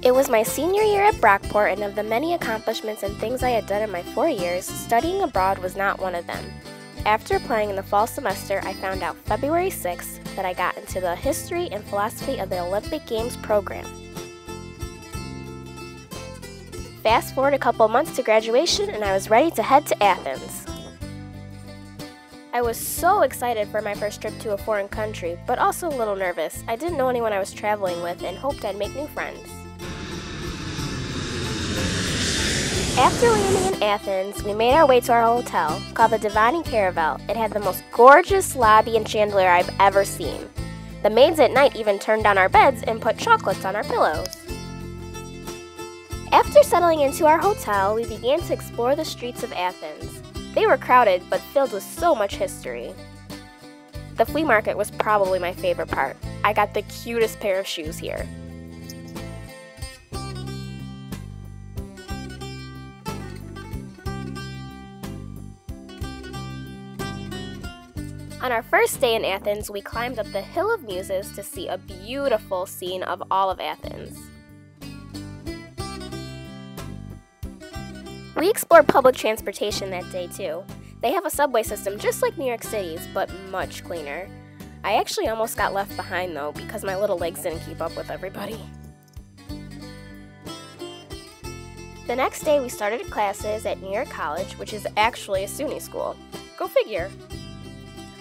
It was my senior year at Brockport, and of the many accomplishments and things I had done in my 4 years, studying abroad was not one of them. After applying in the fall semester, I found out February 6th that I got into the History and Philosophy of the Olympic Games program. Fast forward a couple months to graduation, and I was ready to head to Athens. I was so excited for my first trip to a foreign country, but also a little nervous. I didn't know anyone I was traveling with and hoped I'd make new friends. After landing in Athens, we made our way to our hotel, called the Divani Caravel. It had the most gorgeous lobby and chandelier I've ever seen. The maids at night even turned down our beds and put chocolates on our pillows. After settling into our hotel, we began to explore the streets of Athens. They were crowded, but filled with so much history. The flea market was probably my favorite part. I got the cutest pair of shoes here. On our first day in Athens, we climbed up the Hill of Muses to see a beautiful scene of all of Athens. We explored public transportation that day too. They have a subway system just like New York City's, but much cleaner. I actually almost got left behind though because my little legs didn't keep up with everybody. The next day we started classes at New York College, which is actually a SUNY school. Go figure.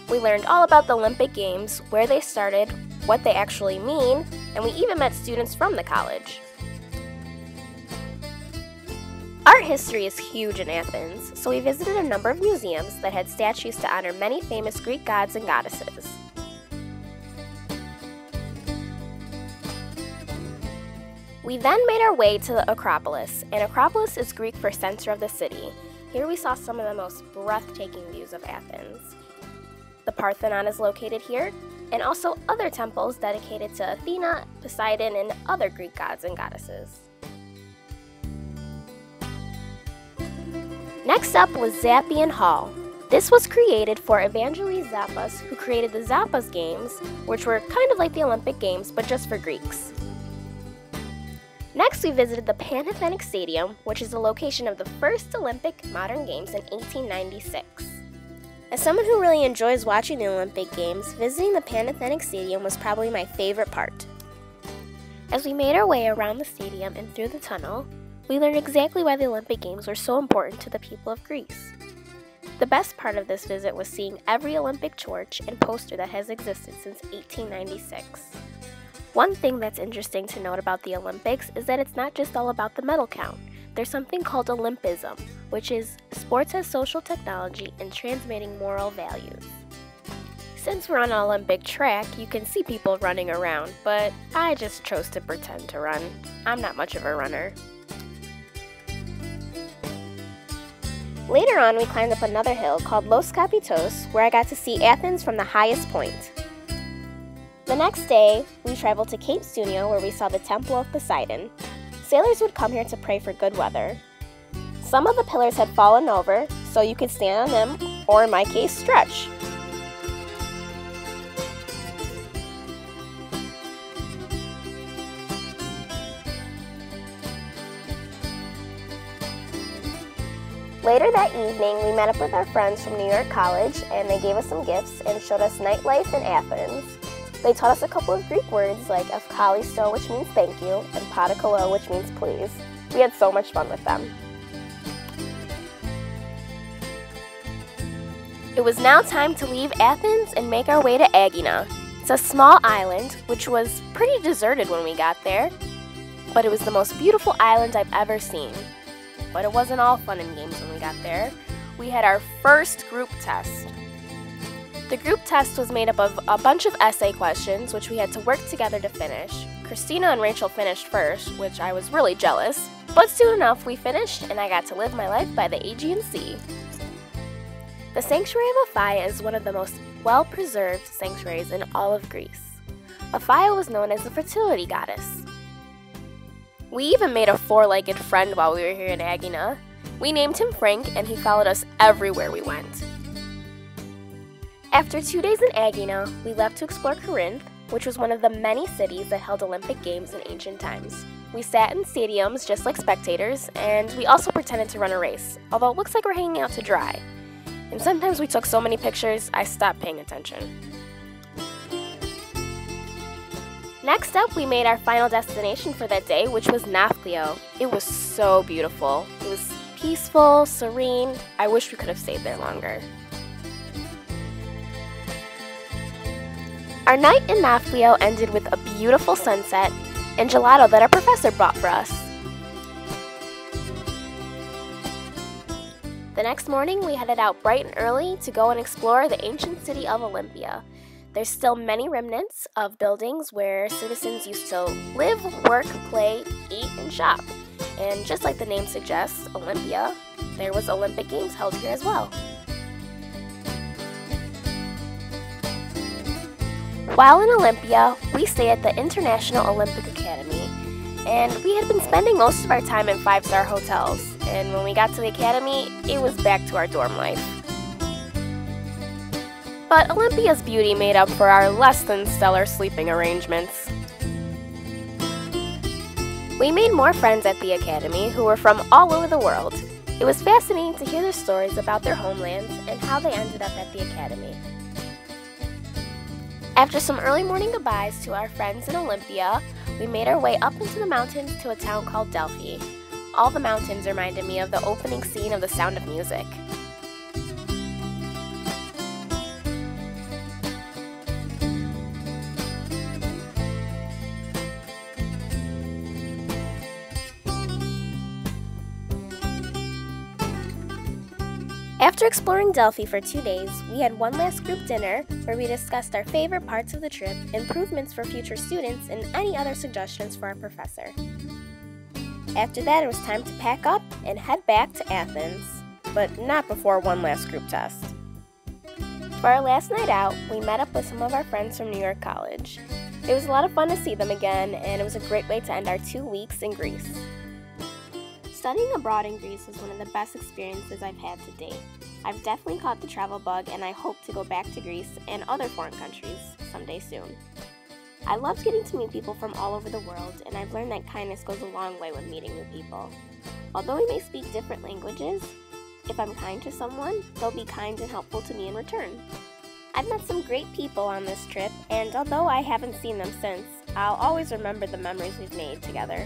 We learned all about the Olympic Games, where they started, what they actually mean, and we even met students from the college. Art history is huge in Athens, so we visited a number of museums that had statues to honor many famous Greek gods and goddesses. We then made our way to the Acropolis, and Acropolis is Greek for center of the city. Here we saw some of the most breathtaking views of Athens. The Parthenon is located here, and also other temples dedicated to Athena, Poseidon, and other Greek gods and goddesses. Next up was Zappian Hall. This was created for Evangelos Zappas, who created the Zappas Games, which were kind of like the Olympic Games, but just for Greeks. Next, we visited the Panhellenic Stadium, which is the location of the first Olympic modern games in 1896. As someone who really enjoys watching the Olympic Games, visiting the Panhellenic Stadium was probably my favorite part. As we made our way around the stadium and through the tunnel, we learned exactly why the Olympic Games were so important to the people of Greece. The best part of this visit was seeing every Olympic torch and poster that has existed since 1896. One thing that's interesting to note about the Olympics is that it's not just all about the medal count. There's something called Olympism, which is sports as social technology and transmitting moral values. Since we're on an Olympic track, you can see people running around, but I just chose to pretend to run. I'm not much of a runner. Later on, we climbed up another hill called Los Capitos, where I got to see Athens from the highest point. The next day, we traveled to Cape Sunio, where we saw the Temple of Poseidon. Sailors would come here to pray for good weather. Some of the pillars had fallen over, so you could stand on them, or in my case, stretch. Later that evening, we met up with our friends from New York College, and they gave us some gifts and showed us nightlife in Athens. They taught us a couple of Greek words like "efkalisto," which means thank you, and "parakalo," which means please. We had so much fun with them. It was now time to leave Athens and make our way to Aegina. It's a small island, which was pretty deserted when we got there, but it was the most beautiful island I've ever seen. But it wasn't all fun and games when we got there. We had our first group test. The group test was made up of a bunch of essay questions, which we had to work together to finish. Christina and Rachel finished first, which I was really jealous, but soon enough we finished and I got to live my life by the Aegean Sea. The Sanctuary of Apphia is one of the most well-preserved sanctuaries in all of Greece. Apphia was known as the fertility goddess. We even made a four-legged friend while we were here in Aegina. We named him Frank, and he followed us everywhere we went. After 2 days in Aegina, we left to explore Corinth, which was one of the many cities that held Olympic Games in ancient times. We sat in stadiums just like spectators, and we also pretended to run a race, although it looks like we're hanging out to dry. And sometimes we took so many pictures, I stopped paying attention. Next up, we made our final destination for that day, which was Nafplio. It was so beautiful. It was peaceful, serene. I wish we could have stayed there longer. Our night in Nafplio ended with a beautiful sunset and gelato that our professor brought for us. The next morning, we headed out bright and early to go and explore the ancient city of Olympia. There's still many remnants of buildings where citizens used to live, work, play, eat, and shop. And just like the name suggests, Olympia, there was Olympic Games held here as well. While in Olympia, we stayed at the International Olympic Academy, and we had been spending most of our time in 5-star hotels, and when we got to the academy, it was back to our dorm life. But Olympia's beauty made up for our less than stellar sleeping arrangements. We made more friends at the academy who were from all over the world. It was fascinating to hear their stories about their homelands and how they ended up at the academy. After some early morning goodbyes to our friends in Olympia, we made our way up into the mountains to a town called Delphi. All the mountains reminded me of the opening scene of The Sound of Music. After exploring Delphi for 2 days, we had one last group dinner where we discussed our favorite parts of the trip, improvements for future students, and any other suggestions for our professor. After that, it was time to pack up and head back to Athens, but not before one last group test. For our last night out, we met up with some of our friends from New York College. It was a lot of fun to see them again, and it was a great way to end our 2 weeks in Greece. Studying abroad in Greece was one of the best experiences I've had to date. I've definitely caught the travel bug, and I hope to go back to Greece and other foreign countries someday soon. I loved getting to meet people from all over the world, and I've learned that kindness goes a long way when meeting new people. Although we may speak different languages, if I'm kind to someone, they'll be kind and helpful to me in return. I've met some great people on this trip, and although I haven't seen them since, I'll always remember the memories we've made together.